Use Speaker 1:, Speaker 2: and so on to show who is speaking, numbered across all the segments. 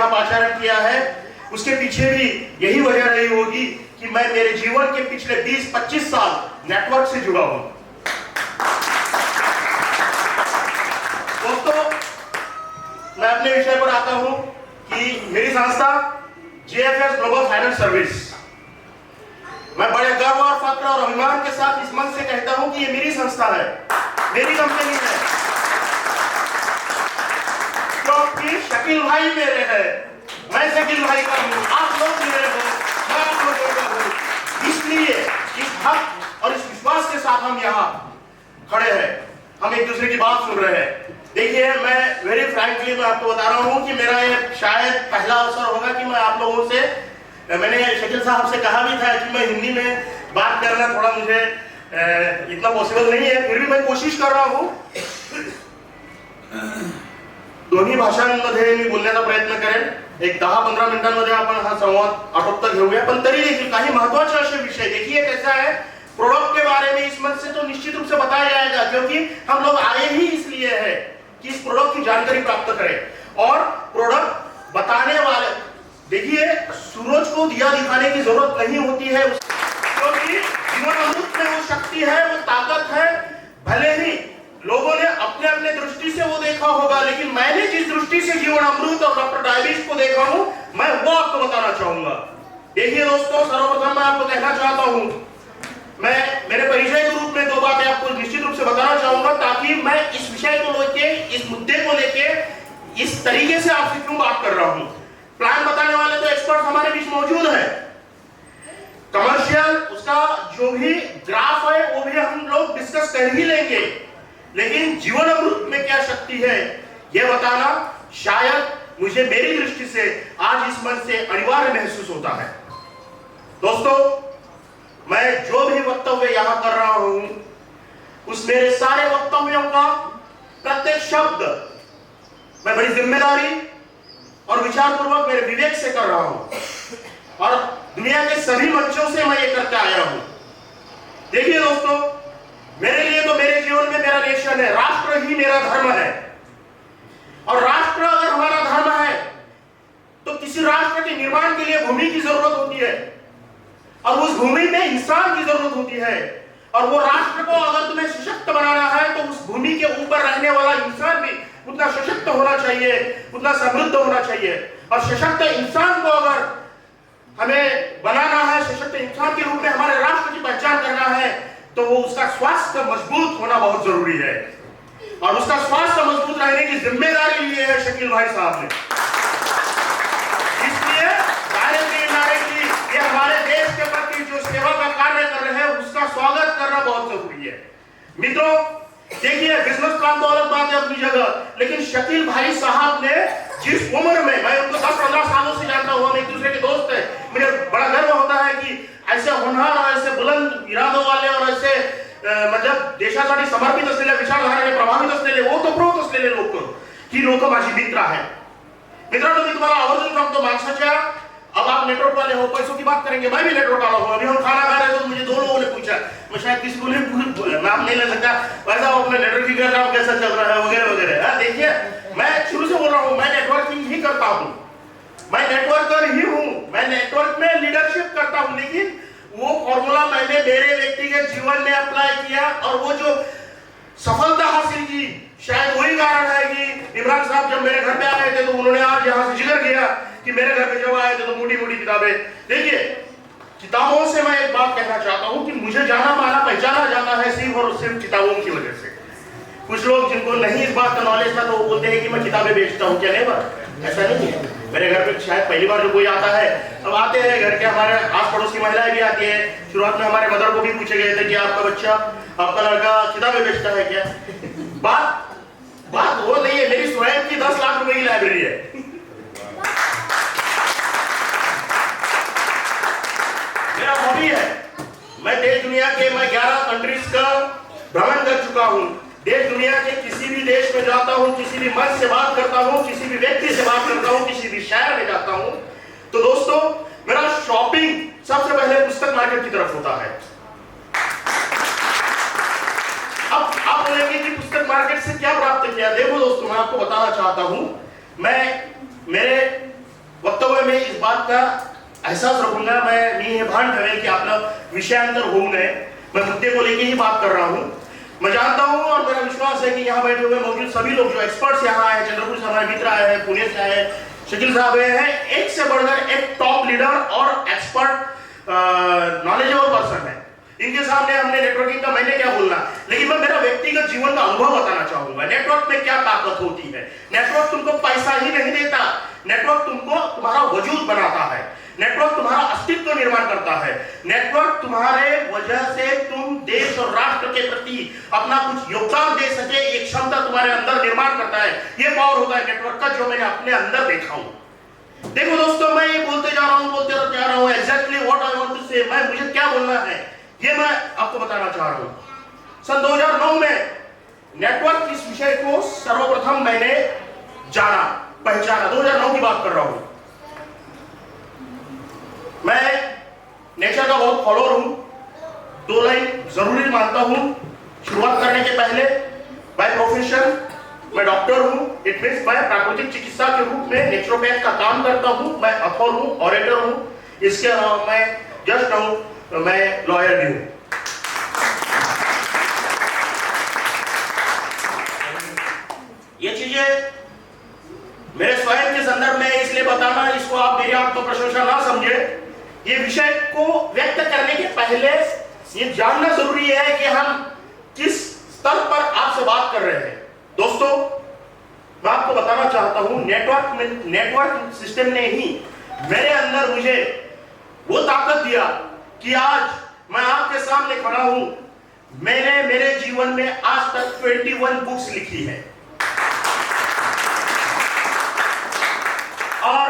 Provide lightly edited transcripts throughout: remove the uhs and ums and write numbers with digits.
Speaker 1: यहाँ पाचारण किया है, उसके पीछे भी यही वजह रही होगी कि मैं मेरे जीवन के पिछले 20-25 साल नेटवर्क से जुड़ा हूं। दोस्तों, मैं अपने विषय पर आता हूं कि मेरी संस्था JFS ग्लोबल फाइनेंस सर्विस, मैं बड़े गर्व और फक्र और अभिमान के साथ इस मंच से कहता हूं कि ये मेरी संस्था है, मेरी कंपनी है, क्योंकि शकील भाई मेरे हैं, मैं शकील भाई का हूं, आप लोग मेरे हो, मैं आप लोगों का हूं। इसलिए इस हक और इस विश्वास के साथ हम यहाँ खड़े हैं, हम एक दूसरे की बात सुन रहे हैं। देखिए, मैं वेरी फ्रैंकली मैं आपको बता रहा हूं कि मेरा ये शायद पहला अवसर होगा कि मैं आप लोगों से, मैंने शकील साहब से कहा भी था कि मैं हिंदी में बात करना थोड़ा मुझे इतना पॉसिबल नहीं है, फिर भी मैं कोशिश कर रहा हूं दोन्ही भाषांमध्ये मी बोलण्याचा प्रयत्न करेन। एक 10-15 मिनिटांमध्ये आपण हा संवाद आटोपता घेऊया, पण तरी देखील काही महत्त्वाचे असे विषय, देखिए कैसा है, प्रोडक्ट के बारे में इस मंच से तो निश्चित रूप से बताया जाएगा, क्योंकि हम लोग आए ही इसलिए हैं कि इस प्रोडक्ट की जानकारी प्राप्त करें। और प्रोडक्ट बताने वाले, देखिए, सूरज को दिया दिखाने की जरूरत नहीं होती है, क्योंकि जीवन अमृत में वो शक्ति है, वो ताकत है। भले ही लोगों ने अपने अपने दृष्टि से वो देखा होगा, लेकिन मैंने जिस दृष्टि से जीवन अमृत और डॉक्टर डायबिस को देखा हूं, मैं वो आपको बताना चाहूंगा। देखिए दोस्तों, सर्वप्रथम मैं आपको कहना चाहता हूं, मैं मेरे परिचय के रूप में 2 बातें आपको निश्चित रूप से बताना चाहूंगा, ताकि मैं इस विषय को लेके, इस मुद्दे को लेके इस तरीके से आपसे क्यों बात कर रहा हूं। प्लान बताने वाले तो एक्सपर्ट हमारे बीच मौजूद है, कमर्शियल उसका जो भी ग्राफ है वो भी हम लोग डिस्कस कर ही लेंगे, लेकिन जीवन अमृत में क्या शक्ति है यह बताना शायद मुझे मेरी दृष्टि से आज इस मंच से अनिवार्य महसूस होता है। दोस्तों, मैं जो भी वक्तव्य यहां कर रहा हूं, उस मेरे सारे वक्तव्यों का प्रत्येक शब्द मैं बड़ी जिम्मेदारी और विचारपूर्वक मेरे विवेक से कर रहा हूं, और दुनिया के सभी मंचों से मैं ये करके आया हूं। देखिए दोस्तों, मेरे लिए तो मेरे जीवन में मेरा नेशन है, राष्ट्र ही मेरा धर्म है, और राष्ट्र अगर हमारा धर्म है तो किसी राष्ट्र के निर्माण के लिए भूमि की जरूरत होती है, और उस भूमि में इंसान की जरूरत होती है, और वो राष्ट्र को अगर तुम्हें सशक्त बनाना है तो उस भूमि के ऊपर रहने वाला इंसान भी उतना सशक्त होना चाहिए, उतना समृद्ध होना चाहिए। और सशक्त इंसान को अगर हमें बनाना है, सशक्त इंसान के रूप में हमारे राष्ट्र की पहचान करना है, तो वो उसका स्वास्थ्य मजबूत होना बहुत जरूरी है, और उसका स्वास्थ्य मजबूत रहने की जिम्मेदारी ली है शकील भाई साहब ने। इसलिए ये हमारे देश के प्रति जो सेवा का कार्य कर रहे हैं, उसका स्वागत करना बहुत जरूरी है। मित्रों, देखिए, बिजनेस प्लान तो अलग बात है अपनी जगह, लेकिन शकील भाई साहब ने जिस उम्र में, मैं उनको 10-15 सालों से जानता हूं, हम एक दूसरे के दोस्त हैं, मुझे बड़ा गर्व होता है कि ऐसे होनहार और ऐसे बुलंद इरादों वाले और ऐसे मतलब देशासाठी समर्पित असलेल्या, विचारधारेने प्रभावित असलेले, ओतप्रोत असलेले लोक ही लोक माझी मित्र आहेत। मित्रांनो, मी तुम्हाला आवर्जून सांगतो, माणसाच्या, अब आप नेटवर्क वाले हो, पैसों की बात करेंगे, मैं भी नेटवर्क वाला हूं। अभी हम खाना खा रहे थे तो मुझे 2 लोगों ने पूछा, मैं शायद किसी को नहीं नाम नहीं ले सकता, वैसा अपने नेटवर्किंग का काम कैसा चल रहा है वगैरह वगैरह। देखिए, मैं शुरू से बोल रहा हूं, मैं नेटवर्किंग ही करता हूं, मैं नेटवर्कर ही हूं, मैं नेटवर्क में लीडरशिप करता हूं, लेकिन वो फॉर्मूला मैंने मेरे व्यक्तिगत जीवन में अप्लाई किया, और वो जो सफलता हासिल की, शायद वही कारण है कि इमरान साहब जब मेरे घर पे आ गए थे तो उन्होंने आज यहाँ से जिक्र किया कि मेरे घर पे जब आए थे तो मोटी मोटी किताबें। देखिए, किताबों से मैं एक बात कहना चाहता हूँ कि मुझे जाना माना पहचाना जाता है सिर्फ और सिर्फ किताबों की वजह से। कुछ लोग जिनको नहीं इस बात का नॉलेज था तो वो बोलते हैं कि मैं किताबें बेचता हूँ, क्या नहीं, ऐसा नहीं है। मेरे घर पे शायद पहली बार जो कोई आता है, अब आते हैं घर के, हमारे आस पड़ोस की महिलाएं भी आती है। शुरुआत में हमारे मदर को भी पूछे गए थे कि आपका बच्चा, आपका लड़का किताबें बेचता है क्या। बात वो नहीं है, मेरी स्वयं की 10 लाख रुपए की लाइब्रेरी है। मेरा हॉबी है, मैं देश दुनिया के, मैं 11 कंट्रीज का भ्रमण कर चुका हूं। देश दुनिया के किसी भी देश में जाता हूं, किसी भी मंच से बात करता हूं, किसी भी व्यक्ति से बात करता हूं, किसी भी शहर में जाता हूं, तो दोस्तों मेरा शॉपिंग सबसे पहले पुस्तक मार्केट की तरफ होता है। अब आप बोलेंगे कि पुस्तक मार्केट से क्या प्राप्त किया। देखो दोस्तों, मैं आपको बताना चाहता हूं, मैं मेरे बात का एहसास रखूंगा, मैं ये भान ठवेल कि आपला विषयांतर होऊन गए, मैं मुद्दे को लेके ही बात कर रहा हूँ। मैं जानता हूँ और मेरा विश्वास है कि यहाँ बैठे हुए मौजूद सभी लोग जो एक्सपर्ट्स यहाँ आए, चंद्रपुर से हमारे मित्र आए हैं, पुणे से आए हैं, शकील साहब हैं, एक से बढ़कर एक टॉप लीडर और एक्सपर्ट नॉलेजेबल पर्सन है। इनके सामने हमने नेटवर्किंग का मैंने क्या बोलना, लेकिन मैं मेरा व्यक्तिगत जीवन का अनुभव बताना चाहूंगा। नेटवर्क में क्या ताकत होती है। नेटवर्क तुमको पैसा ही नहीं देता, नेटवर्क तुमको तुम्हारा वजूद बनाता है, नेटवर्क तुम्हारा अस्तित्व निर्माण करता है, नेटवर्क तुम्हारे वजह से तुम देश और राष्ट्र के प्रति अपना कुछ योगदान दे सके, एक क्षमता तुम्हारे अंदर निर्माण करता है। ये पावर होता है नेटवर्क का, जो मैंने अपने अंदर देखा हूं। देखो दोस्तों, मैं ये बोलते जा रहा हूं exactly what I want to say. मैं मुझे क्या बोलना है ये मैं आपको बताना चाह रहा हूं। सन 2009 में नेटवर्क इस विषय को सर्वप्रथम मैंने जाना, पहचाना। 2009 की बात कर रहा हूं। मैं नेचर का बहुत फॉलोअर हूं, 2 लाइन जरूरी मानता हूं शुरुआत करने के पहले। बाय प्रोफेशन मैं डॉक्टर हूं, इट मींस मैं प्राकृतिक चिकित्सा के रूप में नेचुरोपैथ का काम करता हूं। मैं अथॉर हूं, ऑरेटर हूं, इसके अलावा मैं जस्ट हूं, मैं लॉयर भी हूं। ये चीजें मेरे स्वयं के संदर्भ में इसलिए बताना, इसको आप मेरी आत्म प्रशंसा ना समझे। ये विषय को व्यक्त करने के पहले ये जानना जरूरी है कि हम किस स्तर पर आपसे बात कर रहे हैं। दोस्तों, मैं आपको बताना चाहता हूं, नेटवर्क सिस्टम ने ही मेरे अंदर मुझे वो ताकत दिया कि आज मैं आपके सामने खड़ा हूं। मैंने मेरे जीवन में आज तक 21 बुक्स लिखी है और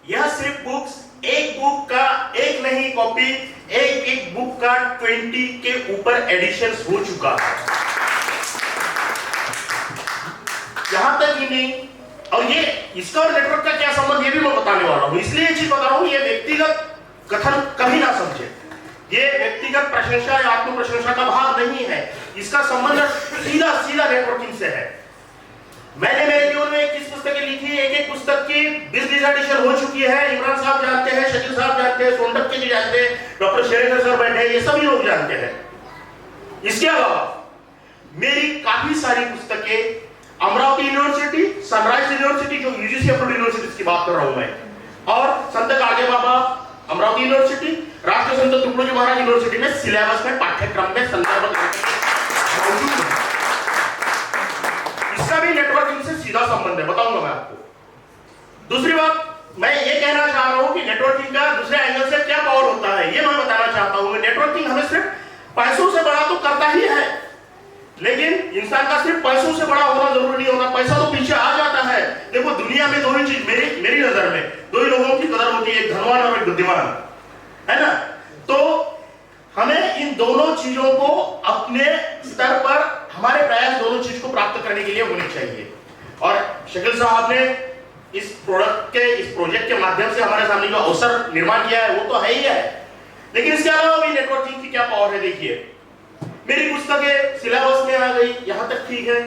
Speaker 1: यह सिर्फ बुक्स, एक बुक का एक नहीं कॉपी, एक बुक का 20 के ऊपर एडिशंस हो चुका है। यहां तक ही नहीं, और ये इसका और नेटवर्क का क्या संबंध ये भी मैं बताने वाला हूं। इसलिए ये चीज बता रहा हूं, ये व्यक्तिगत कथन कभी ना समझे, ये व्यक्तिगत प्रशंसा या आत्म प्रशंसा का भाग नहीं है। इसका संबंध सीधा नेटवर्किंग से है। मैंने मेरे जीवन में 21 पुस्तकें लिखी, एक पुस्तक की 20 एडिशन हो चुकी है। इमरान साहब जानते हैं, शकील साहब जानते हैं, सोनटक के जी जानते हैं, डॉक्टर शेरेकर सर बैठे हैं, ये सभी लोग जानते हैं। इसके अलावा मेरी काफी सारी पुस्तकें अमरावती यूनिवर्सिटी, सनराइज यूनिवर्सिटी जो यूजीसी अप्रूव्ड यूनिवर्सिटीज की बात कर रहा हूं मैं, और संत गाडगे बाबा अमरावती यूनिवर्सिटी, राष्ट्र संत तुकडोजी महाराज यूनिवर्सिटी में सिलेबस में पाठ्यक्रम में संदर्भ मौजूद है। इसका भी नेटवर्किंग से सीधा संबंध है, बताऊंगा मैं आपको। दूसरी बात मैं ये कहना चाह रहा हूं कि नेटवर्किंग का दूसरे एंगल से क्या पावर होता है, ये मैं बताना चाहता हूं। नेटवर्किंग हमें सिर्फ पैसों से बड़ा तो करता ही है, लेकिन इंसान का सिर्फ पैसों से बड़ा होना जरूरी नहीं होता। पैसा तो पीछे आ जाता है। देखो, दुनिया में 2 ही चीज मेरी नजर में 2 ही लोगों की कदर होती है, एक धनवान और एक बुद्धिमान, है ना। तो हमें इन दोनों चीजों को अपने स्तर पर हमारे प्रयास दोनों चीज को प्राप्त करने के लिए होने चाहिए। और शकील साहब ने इस प्रोजेक्ट के माध्यम से हमारे सामने जो अवसर निर्माण किया है वो तो है ही है, लेकिन इसके अलावा भी नेटवर्किंग की क्या पावर है। देखिए, मेरी पुस्तकें सिलेबस में आ गई, यहां तक ठीक है।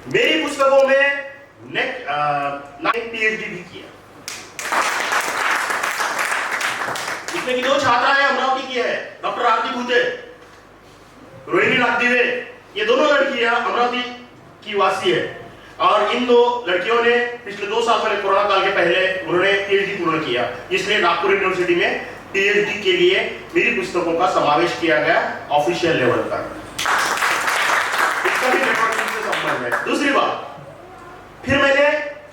Speaker 1: मेरी पुस्तकों में पीएचडी भी किया। इसमें की 2 छात्रा है, अमरावती की है, डॉक्टर आरती भूते, रोहिणी नागदिवे, ये दोनों लड़कियां अमरावती की वासी है। और इन 2 लड़कियों ने पिछले 2 साल पहले, कोरोना काल के पहले, उन्होंने पीएचडी पूर्ण किया। इसलिए नागपुर यूनिवर्सिटी में पीएचडी के लिए मेरी पुस्तकों का समावेश किया गया ऑफिशियल लेवल पर। इसका भी नेटवर्किंग से संबंध है। दूसरी बात, फिर मैंने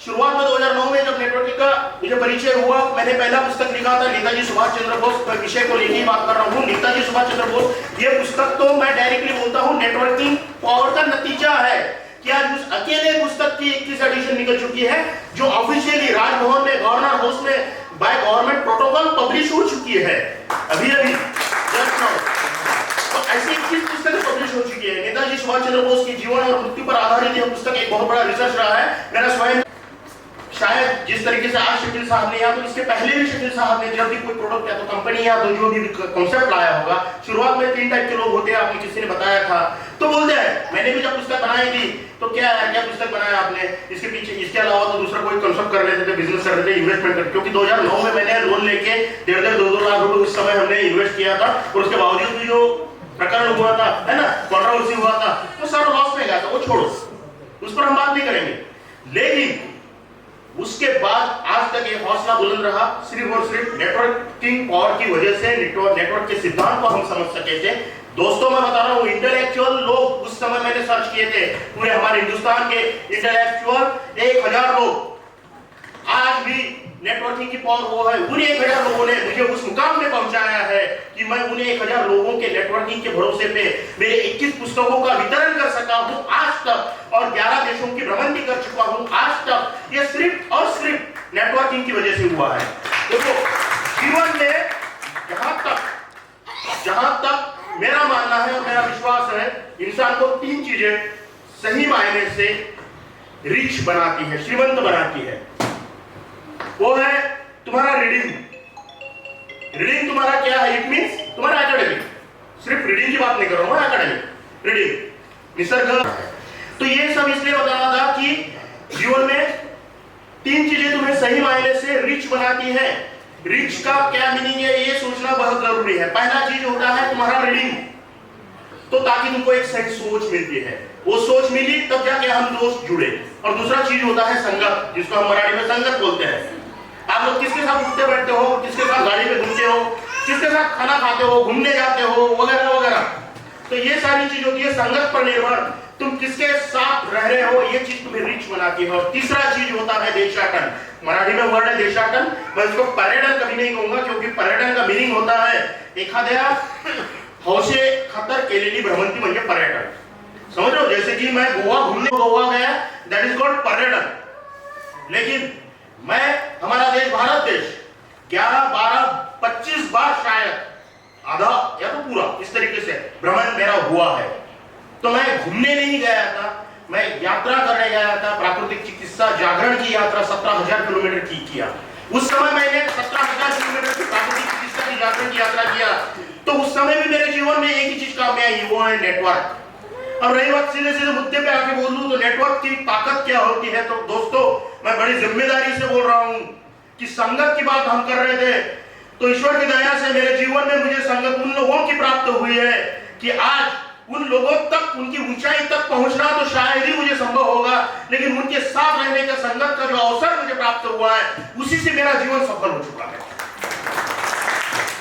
Speaker 1: शुरुआत में 2009 में जब नेटवर्किंग का मुझे परिचय हुआ, मैंने पहला पुस्तक लिखा था नेताजी सुभाष चंद्र बोस का विषय को लेकर बात कर रहा हूँ। नेताजी सुभाष चंद्र बोस, ये पुस्तक तो मैं डायरेक्टली बोलता हूँ नेटवर्किंग पावर का नतीजा है कि आज उस अकेले पुस्तक की 21 एडिशन निकल चुकी है, जो ऑफिशियली राजभवन में, गवर्नर हाउस में बाय गवर्नमेंट प्रोटोकॉल पब्लिश हो चुकी है अभी जस्ट नाउ। तो ऐसी 21 पुस्तकें पब्लिश हो चुकी है। नेताजी सुभाष चंद्र बोस की जीवन और मृत्यु पर आधारित यह पुस्तक एक बहुत बड़ा रिसर्च रहा है। मेरा स्वयं शायद जिस तरीके से आज शकील साहब ने, या तो इसके पहले भी शकील साहब ने जब भी कोई प्रोडक्ट या तो कंपनी या तो जो भी कॉन्सेप्ट लाया होगा, शुरुआत में 3 टाइप के लोग होते हैं, आपने किसी ने बताया था, तो बोलते हैं मैंने भी जब पुस्तक बनाई थी तो क्या पुस्तक बनाया आपने, इसके पीछे इसके अलावा तो दूसरा कोई कॉन्सेप्ट कर लेते थे, बिजनेस कर लेते थे, इन्वेस्टमेंट कर, क्योंकि 2009 में मैंने लोन लेके 1.5-2 लाख रुपए उस समय हमने इन्वेस्ट किया था, और उसके बावजूद भी जो प्रकरण हुआ था, है ना, कंट्रोवर्सी हुआ था, वो सारा लॉस में गया था, वो छोड़ो, उस पर हम बात नहीं करेंगे। लेकिन उसके बाद आज तक ये हौसला बुलंद रहा सिर्फ और सिर्फ नेटवर्किंग पावर की वजह से, नेटवर्क के सिद्धांत को हम समझ सके थे। दोस्तों मैं बता रहा हूँ, इंटेलेक्चुअल लोग उस समय मैंने सर्च किए थे, पूरे हमारे हिंदुस्तान के इंटेलेक्चुअल 1000 लोग, आज भी नेटवर्किंग की पावर वो है, उन 1000 लोगों ने मुझे उस मुकाम में पहुंचाया है कि मैं उन 1000 लोगों के नेटवर्किंग के भरोसे पे मेरे 21 पुस्तकों का वितरण कर सका हूं आज तक, और 11 देशों की भ्रमण भी कर चुका हूं आज तक। ये सिर्फ और सिर्फ नेटवर्किंग की वजह से हुआ है। देखो जीवन में जहां तक मेरा मानना है और मेरा विश्वास है, इंसान को 3 चीजें सही मायने से रिच बनाती है, श्रीमंत बनाती है। वो है तुम्हारा रीडिंग तुम्हारा क्या है, इट मींस तुम्हारा एकेडमिक, सिर्फ रीडिंग की बात नहीं कर रहा हूं, एकेडमिक रीडिंग निसर्ग। तो ये सब इसलिए बताना था कि जीवन में 3 चीजें तुम्हें सही मायने से रिच बनाती है। रिच का क्या मीनिंग है ये सोचना बहुत जरूरी है। पहला चीज होता है तुम्हारा रीडिंग, तो ताकि तुमको एक सही सोच मिलती है, वो सोच मिली तब जाके हम दोस्त जुड़े। और दूसरा चीज होता है संगत, जिसको हम मराठी में संगत बोलते हैं। आप लोग किसके साथ उठते बैठते हो, किसके साथ गाड़ी में घूमते हो, किसके साथ खाना खाते हो, घूमने जाते हो, वगैरह वगैरह, तो ये सारी चीज होती है संगत पर निर्भर, तुम किसके साथ रह रहे हो, ये चीज तुम्हें रिच बनाती है। और तीसरा चीज होता है देशाटन, मराठी में वर्ड है देशाटन, मैं इसको पर्यटन कभी नहीं कहूंगा, क्योंकि पर्यटन का मीनिंग होता है एखाद्या हौशे खतर केलेली भ्रमंती म्हणजे पर्यटन, समझ रहे हो। जैसे कि मैं गोवा गया, दैट इज कॉल्ड पर्यटन। लेकिन मैं, हमारा देश भारत देश 11, 12, 25 बार शायद आधा या तो पूरा इस तरीके से भ्रमण मेरा हुआ है। तो मैं घूमने नहीं गया था, मैं यात्रा करने गया था, प्राकृतिक चिकित्सा जागरण की यात्रा 17,000 किलोमीटर की किया। उस समय मैंने 17,000 किलोमीटर की प्राकृतिक चिकित्सा की जागरण की यात्रा किया, तो उस समय भी मेरे जीवन में एक ही चीज काम में आई, वो है नेटवर्क। अब रही बात सीधे सीधे मुद्दे पे आके बोल दूं तो नेटवर्क की ताकत क्या होती है, तो दोस्तों मैं बड़ी जिम्मेदारी से बोल रहा हूं कि संगत की बात हम कर रहे थे, तो ईश्वर की दया से मेरे जीवन में मुझे संगत उन लोगों की प्राप्त हुई है कि आज उन लोगों तक, उनकी ऊंचाई तक पहुंचना तो शायद ही मुझे संभव होगा, लेकिन उनके साथ रहने का, संगत का जो अवसर मुझे प्राप्त हुआ है, उसी से मेरा जीवन सफल हो चुका है।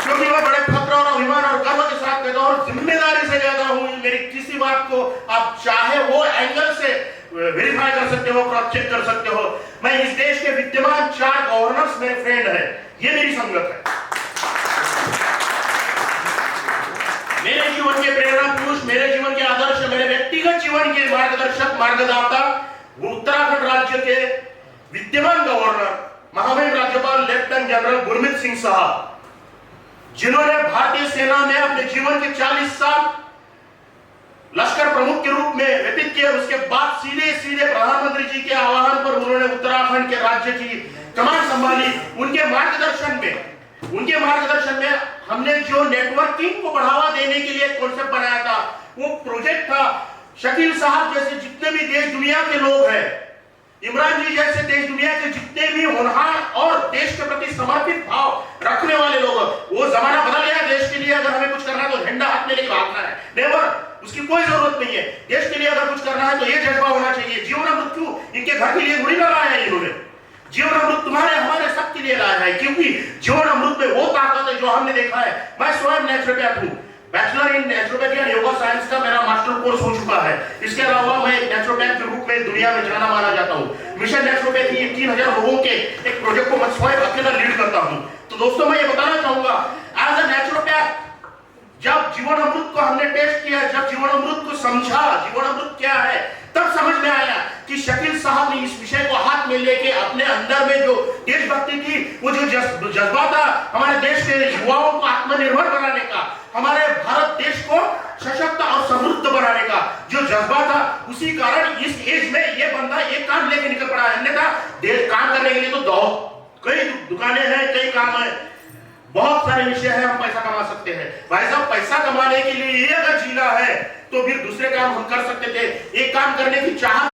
Speaker 1: क्योंकि मैं बड़े फख्र और अभिमान और गर्व के साथ कहता हूं और जिम्मेदारी से कहता हूं, मेरी किसी बात को आप चाहे वो एंगल से वेरीफाई कर सकते हो, क्रॉस चेक कर सकते हो। मैं इस देश के विद्यमान 4 गवर्नर्स मेरे फ्रेंड है, ये मेरी संगत है। मेरे जीवन के प्रेरणा पुरुष, मेरे जीवन के आदर्श, मेरे व्यक्तिगत जीवन के मार्गदर्शक, मार्गदाता वो उत्तराखंड राज्य के विद्यमान गवर्नर महामहिम राज्यपाल लेफ्टिनेंट जनरल गुरमीत सिंह साहब, जिन्होंने भारतीय सेना में अपने जीवन के 40 साल लश्कर प्रमुख के रूप में व्यतीत किए। उसके बाद सीधे सीधे प्रधानमंत्री जी के आह्वान पर उन्होंने उत्तराखंड के राज्य की कमान संभाली। उनके मार्गदर्शन में हमने जो नेटवर्किंग को बढ़ावा देने के लिए कॉन्सेप्ट बनाया था, वो प्रोजेक्ट था। शकील साहब जैसे जितने भी देश दुनिया के लोग हैं, इमरान जी जैसे देश दुनिया के जितने भी होनहार और देश के प्रति समर्पित भाव रखने वाले लोग, वो जमाना बदल गया। देश के लिए अगर हमें कुछ करना है तो झंडा हाथ में लेके भागना है, नेवर, उसकी कोई जरूरत नहीं है। देश के लिए अगर कुछ करना है तो ये जज्बा होना चाहिए। जीवन मृत्यु इनके घर के लिए थोड़ी ना लाया है इन्होंने, जीवन अमृत तुम्हारे हमारे सबके लिए लाया है, क्योंकि जीवन अमृत में वो ताकत है जो हमने देखा है। मैं स्वयं नेचुरोपैथ हूं, bachelor in naturopathy and yoga science का मेरा मास्टर कोर्स हो चुका है। इसके अलावा मैं एक नेचुरोपैथ के रूप में दुनिया में जाना माना जाता हूं। मिशन नेचुरोपैथी 3000 लोगों के एक प्रोजेक्ट को मैं स्वयं अकेला लीड करता हूं। तो दोस्तों मैं ये बताना चाहूंगा, एज अ नेचुरोपैथ जब जीवन अमृत को हमने टेस्ट किया, जब जीवन अमृत को समझा, जीवन अमृत क्या है, तब समझ में आया कि शकील साहब ने इस विषय को हाथ में लेके अपने अंदर में जो देशभक्ति थी, वो जो जज्बा था हमारे देश के युवाओं को आत्मनिर्भर बनाने का, हमारे भारत देश को सशक्त और समृद्ध बनाने का जो जज्बा था, उसी कारण इस एज में ये बंदा एक काम लेके निकल पड़ा है। अन्यथा देश काम करने के लिए तो दो कई दुकानें हैं, कई काम है, बहुत सारे विषय है, हम पैसा कमा सकते हैं। भाई साहब, पैसा कमाने के लिए ये अगर जीना है तो फिर दूसरे काम हम कर सकते थे। एक काम करने की चाहत